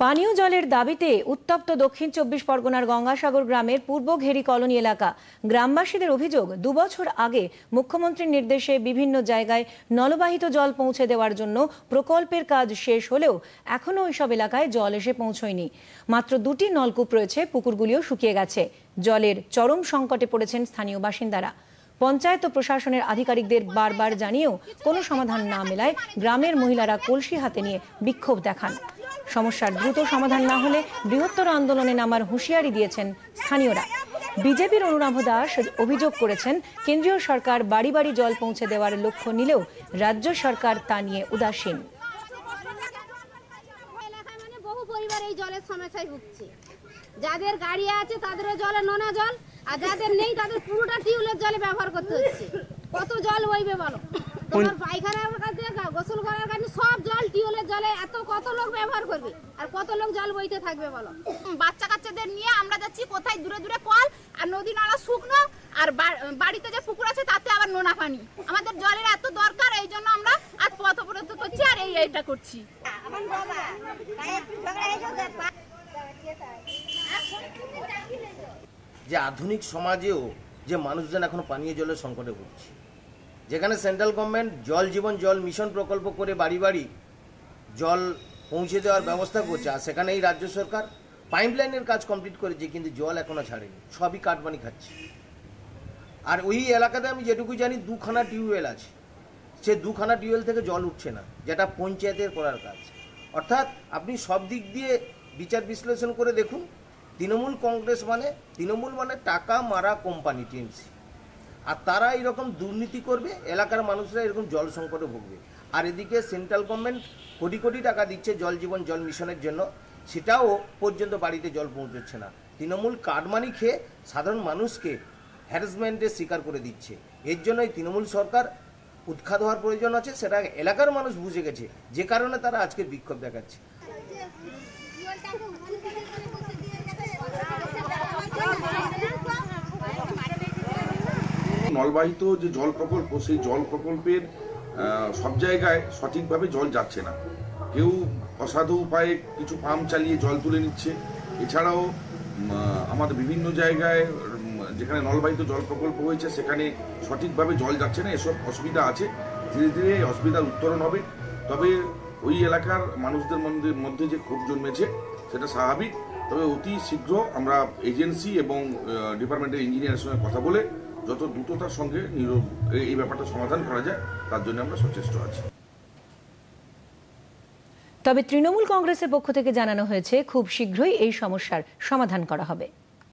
পানীয় জলের দাবিতে উত্তপ্ত দক্ষিণ ২৪ পরগনার গঙ্গাসাগর গ্রামের পূর্ব ঘেরি কলোনি এলাকা। গ্রামবাসীদের অভিযোগ, ২ বছর আগে মুখ্যমন্ত্রীর নির্দেশে বিভিন্ন জায়গায় নলবাহিত জল পৌঁছে দেওয়ার জন্য প্রকল্পের কাজ শেষ হলেও এখনও ওইসব এলাকায় জল এসে পৌঁছয়নি। মাত্র ২টি নলকূপ রয়েছে, পুকুরগুলিও শুকিয়ে গেছে। জলের চরম সংকটে পড়েছেন স্থানীয় বাসিন্দারা। পঞ্চায়েত ও প্রশাসনের আধিকারিকদের বারবার জানিয়েও কোনো সমাধান না মেলায় গ্রামের মহিলারা কলসি হাতে নিয়ে বিক্ষোভ দেখান। সমস্যার দ্রুত সমাধান না হলে বৃহত্তর আন্দোলনে নামার হুঁশিয়ারি দিয়েছেন স্থানীয়রা। বিজেপির অনুরাভ দাস অভিযোগ করেছেন, কেন্দ্রীয় সরকার বাড়ি বাড়ি জল পৌঁছে দেওয়ার লক্ষ্য নিলেও রাজ্য সরকার তা নিয়ে উদাসীন। বহু পরিবার এই জলের সমস্যায় ভুগছে। যাদের গাড়ি আছে তাদেরও জলে নোনা জল, আর যাদের নেই তাদের পুরোটা টিউবওয়েলের জলে ব্যবহার করতে হচ্ছে। কত জল বইবে বলো? তোমার পায়খানার কাছে, গোসল করার কাছে সব জল টিউবওয়েলের জলে, এত কত লোক ব্যবহার করবে আর কত লোক জল বইতে থাকবে বলো? বাচ্চা কাচ্চাদের নিয়ে আমরা যাচ্ছি কোথায় দূরে দূরে কল, আর নদী নালা শুকনো, আর বাড়িতে যে পুকুর আছে তাতে আবার নোনা পানি। আমাদের জলের এত দরকার, এই জন্য আমরা আজ পথ অবরোধ করছি আর এইটা করছি। যে আধুনিক সমাজেও যে মানুষজন এখন পানীয় জলের সংকটে ভুগছে, যেখানে সেন্ট্রাল গভর্নমেন্ট জল জীবন জল মিশন প্রকল্প করে বাড়ি বাড়ি জল পৌঁছে দেওয়ার ব্যবস্থা করছে, আর সেখানে এই রাজ্য সরকার পাইপলাইনের কাজ কমপ্লিট করেছে, কিন্তু জল এখনো ছাড়েনি, সবই কাটমানি খাচ্ছে। আর ওই এলাকাতে আমি যেটুকু জানি 2খানা টিউবওয়েল আছে, সে 2খানা টিউবওয়েল থেকে জল উঠছে না, যেটা পঞ্চায়েতের করার কাজ। অর্থাৎ আপনি সব দিক দিয়ে বিচার বিশ্লেষণ করে দেখুন, তৃণমূল কংগ্রেস তৃণমূল মানে টাকা মারা কোম্পানি টিএমসি, আর তারা এরকম দুর্নীতি করবে, এলাকার মানুষরা এরকম জল সংকটে ভুগবে। আর এদিকে সেন্ট্রাল গভর্নমেন্ট কোটি কোটি টাকা দিচ্ছে জল জীবন জল মিশনের জন্য, সেটাও পর্যন্ত বাড়িতে জল পৌঁছচ্ছে না। তৃণমূল কাটমানি খেয়ে সাধারণ মানুষকে হ্যারাসমেন্টের শিকার করে দিচ্ছে। এর জন্যই তৃণমূল সরকার উৎখাত হওয়ার প্রয়োজন আছে, সেটা এলাকার মানুষ বুঝে গেছে, যে কারণে তারা আজকে বিক্ষোভ দেখাচ্ছে। নলবাহিত যে জল প্রকল্প, সেই জল প্রকল্পের সব জায়গায় সঠিকভাবে জল যাচ্ছে না। কেউ অসাধু উপায়ে কিছু পাম্প চালিয়ে জল তুলে নিচ্ছে। এছাড়াও আমাদের বিভিন্ন জায়গায় যেখানে নলবাহিত জল প্রকল্প হয়েছে সেখানে সঠিকভাবে জল যাচ্ছে না। এসব অসুবিধা আছে, ধীরে ধীরে এই অসুবিধার উত্তরণ হবে। তবে ওই এলাকার মানুষদের মধ্যে যে ক্ষোভ জন্মেছে সেটা স্বাভাবিক। তবে অতি শীঘ্র আমরা এজেন্সি এবং ডিপার্টমেন্টের ইঞ্জিনিয়ারের সঙ্গে কথা বলে যত দ্রুততার সঙ্গে এই ব্যাপারটা সমাধান করা যায় তার জন্য আমরা সচেষ্ট আছি। তবে তৃণমূল কংগ্রেসের পক্ষ থেকে জানানো হয়েছে, খুব শীঘ্রই এই সমস্যার সমাধান করা হবে।